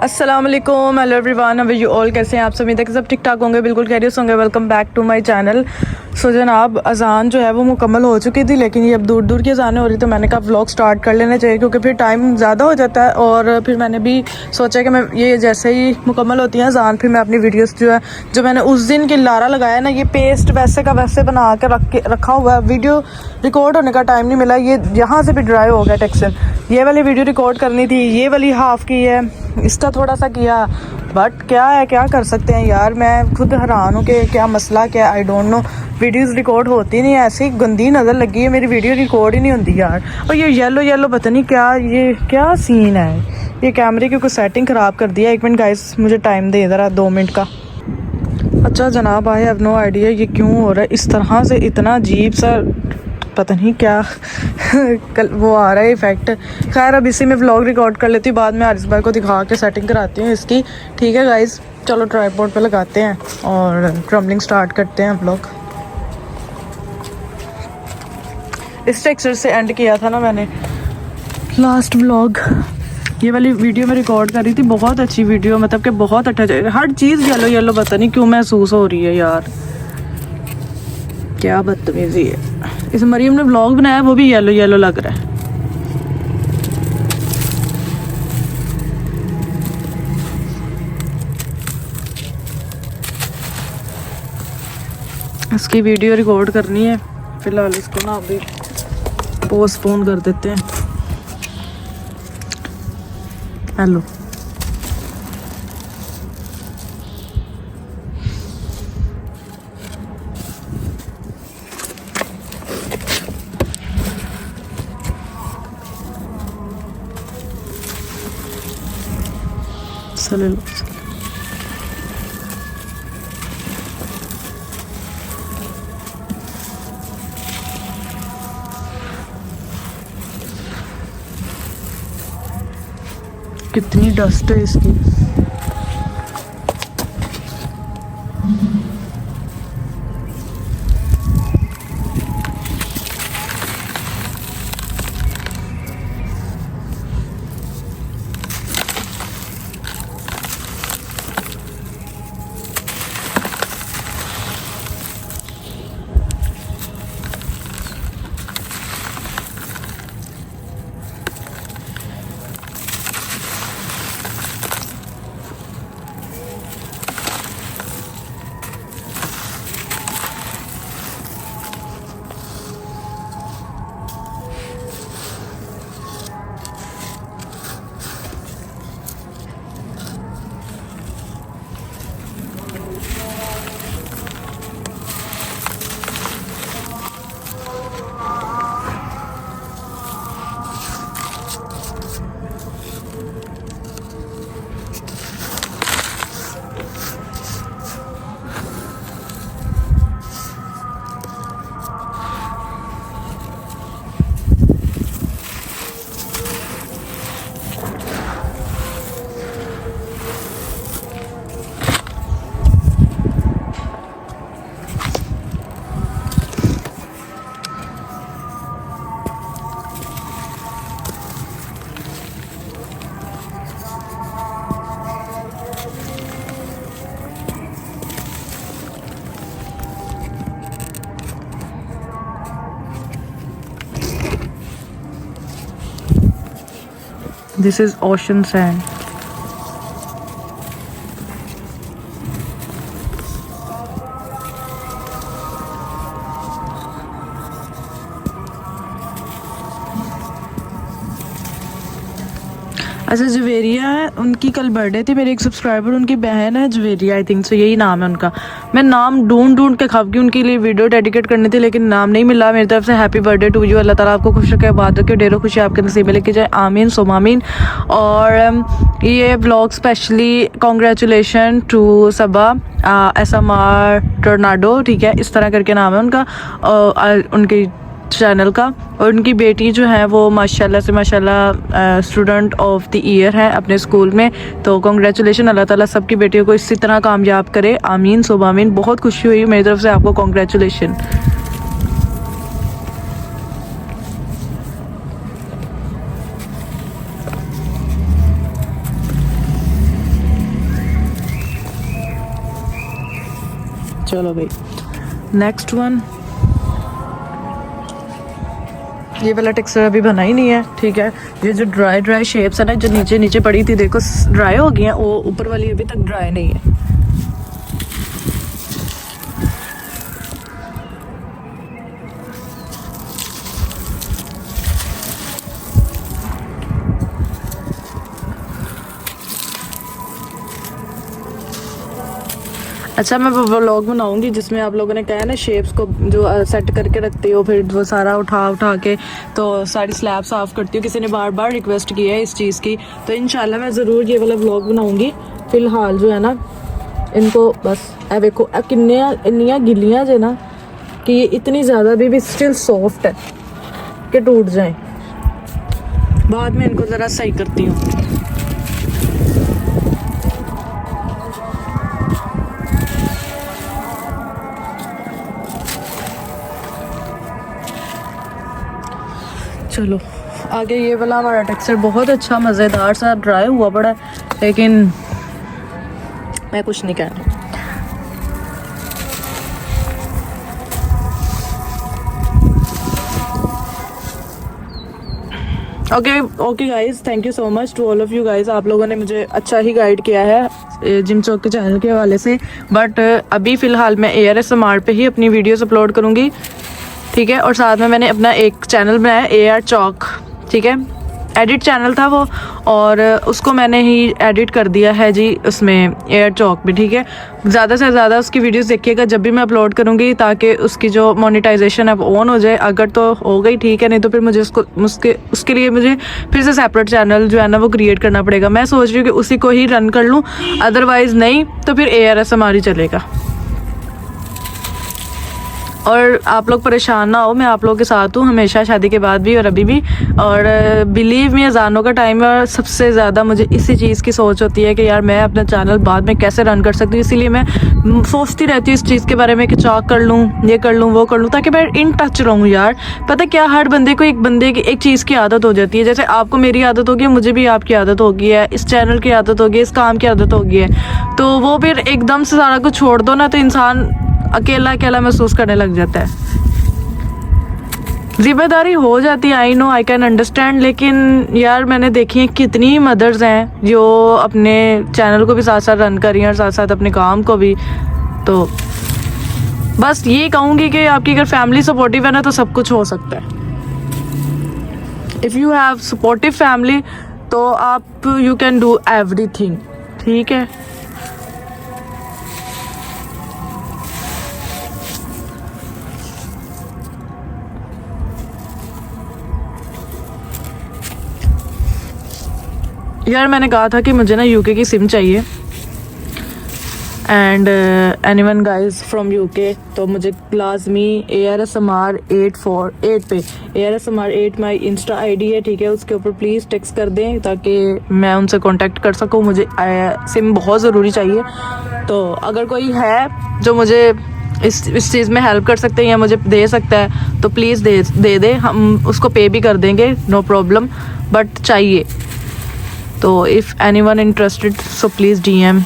अस्सलाम वालेकुम, hello everyone, how are you all. कैसे हैं आप सभी? तक सब ठीक ठाक होंगे, बिल्कुल खैरियत होंगे। Welcome back to my channel. So जनाब, अज़ान जो है वो मुकम्मल हो चुकी थी, लेकिन ये अब दूर दूर की अज़ानें हो रही, तो मैंने कहा व्लॉग स्टार्ट कर लेना चाहिए क्योंकि फिर टाइम ज़्यादा हो जाता है। और फिर मैंने भी सोचा कि मैं ये जैसे ही मुकम्मल होती है अज़ान, फिर मैं अपनी वीडियोस जो मैंने उस दिन की लारा लगाया ना, ये पेस्ट वैसे का वैसे बना के रखा हुआ है। वीडियो रिकॉर्ड होने का टाइम नहीं मिला, ये यहाँ से भी ड्राई हो गया टेक्सचर। ये वाली वीडियो रिकॉर्ड करनी थी, ये वाली हाफ़ की है, इसका थोड़ा सा किया, बट क्या है, क्या कर सकते हैं यार। मैं खुद हैरान हूँ कि क्या मसला क्या, I don't know. Videos record होती नहीं, ऐसी गंदी नज़र लगी है, मेरी वीडियो रिकॉर्ड ही नहीं होती यार। और ये येलो येलो पता नहीं क्या, ये क्या सीन है। ये कैमरे की कोई सेटिंग ख़राब कर दिया। 1 मिनट गाइस, मुझे टाइम दे ज़रा, 2 मिनट का। अच्छा जनाब, आई हैव नो आइडिया ये क्यों हो रहा है इस तरह से, इतना अजीब सा, पता नहीं क्या कल वो आ रहा है इफ़ेक्ट। खैर अब इसी में व्लॉग रिकॉर्ड कर लेती हूँ, बाद में आरिस भाई को दिखा के सेटिंग कराती हूँ इसकी। ठीक है गाइस, चलो ट्राइपॉड पे लगाते हैं और क्रम्बलिंग स्टार्ट करते हैं हम लोग। इस टेक्सचर से एंड किया था ना मैंने लास्ट व्लॉग। ये वाली वीडियो मैं रिकॉर्ड कर रही थी, बहुत अच्छी वीडियो, मतलब कि बहुत अच्छा, हर चीज़ येलो येलो पता नहीं क्यों महसूस हो रही है यार, क्या बदतमीजी है। इस मरीम ने व्लॉग बनाया, वो भी येलो येलो लग रहा है। इसकी वीडियो रिकॉर्ड करनी है, फिलहाल इसको ना अभी पोस्टपोन कर देते हैं। हेलो, चलो कितनी डस्ट है इसकी। This is ocean sand. अच्छा, जवेरिया है, उनकी कल बर्थडे थी, मेरे एक सब्सक्राइबर, उनकी बहन है जवेरिया, आई थिंक सो यही नाम है उनका। मैं नाम ढूंढ के खप गई, उनके लिए वीडियो डेडिकेट करनी थी लेकिन नाम नहीं मिला। मेरी तरफ से हैप्पी बर्थडे टू यू, अल्लाह ताला आपको खुश रखे, बात रखे, ढेरों खुशी आपके नसीब में लेके जाए, आमीन सोमामीन। और ये blog specially congratulation to Saba SMR tornado, ठीक है, इस तरह करके नाम है उनका, उनकी चैनल का। और उनकी बेटी जो है वो माशाल्लाह से माशाल्लाह स्टूडेंट ऑफ द ईयर है अपने स्कूल में। तो कॉन्ग्रेचुलेशन, अल्लाह ताला सबकी बेटियों को इसी तरह कामयाब करे, आमीन सुबामीन। बहुत खुशी हुई मेरी तरफ से आपको, कॉन्ग्रेचुलेशन। चलो भाई नेक्स्ट वन, ये वाला टेक्सचर अभी बना ही नहीं है, ठीक है। ये जो ड्राई शेप्स है ना, जो नीचे नीचे पड़ी थी देखो ड्राई हो गई हैं, वो ऊपर वाली अभी तक ड्राई नहीं है। अच्छा मैं व्लॉग बनाऊंगी जिसमें आप लोगों ने कहा है ना शेप्स को जो सेट करके रखते हो, फिर वो सारा उठा के तो सारी स्लैब साफ़ करती हो। किसी ने बार बार रिक्वेस्ट की है इस चीज़ की, तो इंशाल्लाह मैं ज़रूर ये वाला व्लॉग बनाऊंगी। फ़िलहाल जो है ना इनको बस ए देखो इन्नियाँ गिलियाँ जो ना कि ये इतनी ज़्यादा भी स्टिल सॉफ्ट है कि टूट जाए। बाद में इनको ज़रा सही करती हूँ। चलो आगे ये वाला हमारा टेक्सचर बहुत अच्छा मज़ेदार सा ड्राई हुआ पड़ा है, लेकिन मैं कुछ नहीं कह रही। Okay guys, thank you so much to all of you guys. आप लोगों ने मुझे अच्छा ही गाइड किया है जिम चौक के चैनल के हवाले से। बट अभी फ़िलहाल मैं ARSMR पे ही अपनी वीडियोस अपलोड करूँगी, ठीक है। और साथ में मैंने अपना एक चैनल बनाया AR चौक, ठीक है। एडिट चैनल था वो, और उसको मैंने ही एडिट कर दिया है जी उसमें AR चौक भी, ठीक है। ज़्यादा से ज़्यादा उसकी वीडियोस देखिएगा जब भी मैं अपलोड करूँगी, ताकि उसकी जो मोनेटाइजेशन है वो ऑन हो जाए। अगर तो हो गई ठीक है, नहीं तो फिर मुझे उसके लिए मुझे फिर से सेपरेट चैनल जो है ना वो क्रिएट करना पड़ेगा। मैं सोच रही हूँ कि उसी को ही रन कर लूँ, अदरवाइज़ नहीं तो फिर ARSMR ही चलेगा। और आप लोग परेशान ना हो, मैं आप लोगों के साथ हूँ हमेशा, शादी के बाद भी और अभी भी। और बिलीव मी अजानों का टाइम है और सबसे ज़्यादा मुझे इसी चीज़ की सोच होती है कि यार मैं अपना चैनल बाद में कैसे रन कर सकती हूँ। इसीलिए मैं सोचती रहती हूँ इस चीज़ के बारे में कि चौक कर लूँ, ये कर लूँ, वो कर लूँ, ताकि मैं इन टच रहूँ। यार पता क्या, हर बंदे को एक बंदे की एक चीज़ की आदत हो जाती है। जैसे आपको मेरी आदत होगी, मुझे भी आपकी आदत होगी है, इस चैनल की आदत होगी, इस काम की आदत होगी है। तो वो फिर एकदम से सारा कुछ छोड़ दो ना, तो इंसान अकेला अकेला महसूस करने लग जाता है। जिम्मेदारी हो जाती है, I know, I can understand. लेकिन यार मैंने देखी है कितनी मदर्स हैं जो अपने चैनल को भी साथ साथ रन कर रही हैं और साथ साथ अपने काम को भी। तो बस ये कहूँगी कि आपकी अगर फैमिली सपोर्टिव है ना तो सब कुछ हो सकता है। If you have supportive family तो आप यू कैन डू एवरीथिंग, ठीक है। यार मैंने कहा था कि मुझे ना UK की सिम चाहिए, and anyone guys from UK, तो मुझे लाजमी ARSMR 8 पे ARSMR 8 माई इंस्टा ID है, ठीक है। उसके ऊपर प्लीज़ टेक्स्ट कर दें ताकि मैं उनसे कांटेक्ट कर सकूं। मुझे सिम बहुत ज़रूरी चाहिए। तो अगर कोई है जो मुझे इस चीज़ में हेल्प कर सकते हैं या मुझे दे सकता है तो प्लीज़ दे, हम उसको पे भी कर देंगे, नो प्रॉब्लम, बट चाहिए। तो if anyone interested so please DM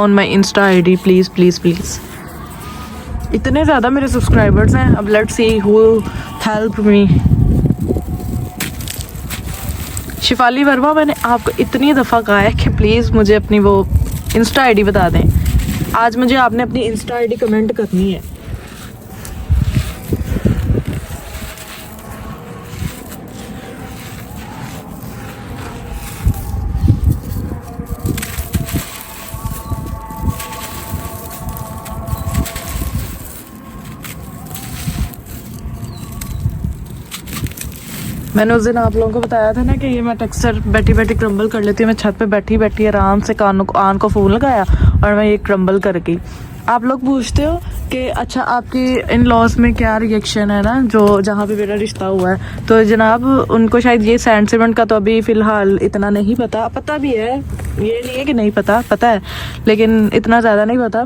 on my Insta ID, please। इतने ज़्यादा मेरे सब्सक्राइबर्स हैं, अब let's see who help me. Shifali Verma, मैंने आपको इतनी दफ़ा कहा है कि प्लीज़ मुझे अपनी वो Insta ID बता दें। आज मुझे आपने अपनी Insta ID कमेंट करनी है। मैंने उस दिन आप लोगों को बताया था ना कि ये मैं टेक्सचर बैठी बैठी क्रम्बल कर लेती हूँ। मैं छत पे बैठी बैठी आराम से कान को फूल लगाया और मैं ये क्रम्बल कर गई। आप लोग पूछते हो कि अच्छा आपकी इन लॉज में क्या रिएक्शन है ना, जो जहाँ पे मेरा रिश्ता हुआ है। तो जनाब उनको शायद ये सैंड सीमेंट का तो अभी फ़िलहाल इतना नहीं पता भी है, ये नहीं है कि नहीं पता है, लेकिन इतना ज़्यादा नहीं पता।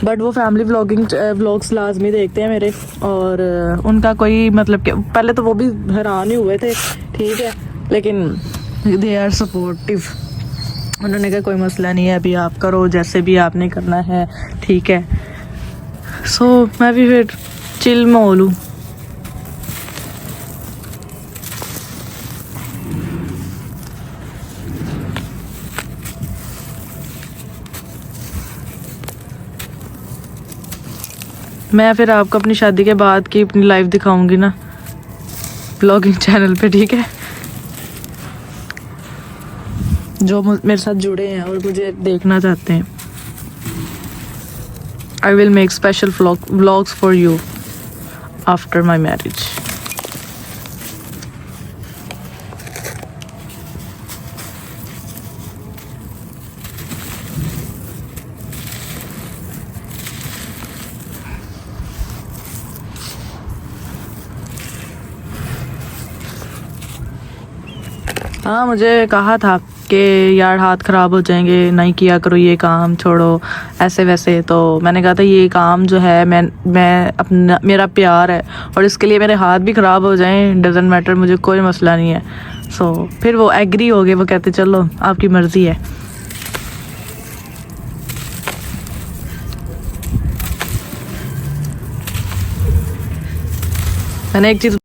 बट वो फैमिली व्लॉग्स लाजमी देखते हैं मेरे, और उनका कोई मतलब कि पहले तो वो भी हैरान ही हुए थे, ठीक है, लेकिन दे आर सपोर्टिव। उन्होंने कहा कोई मसला नहीं है, अभी आप करो जैसे भी आपने करना है, ठीक है। सो मैं भी फिर चिल माहौल हूँ। मैं फिर आपको अपनी शादी के बाद की अपनी लाइफ दिखाऊंगी ना ब्लॉगिंग चैनल पे, ठीक है? जो मेरे साथ जुड़े हैं और मुझे देखना चाहते हैं, I will make special vlogs for you after my marriage. हाँ, मुझे कहा था कि यार हाथ ख़राब हो जाएंगे, नहीं किया करो ये काम, छोड़ो ऐसे वैसे। तो मैंने कहा था ये काम जो है मैं अपना, मेरा प्यार है और इसके लिए मेरे हाथ भी ख़राब हो जाएं, डजेंट मैटर, मुझे कोई मसला नहीं है। सो फिर वो एग्री हो गए, वो कहते चलो आपकी मर्ज़ी है। मैंने एक चीज़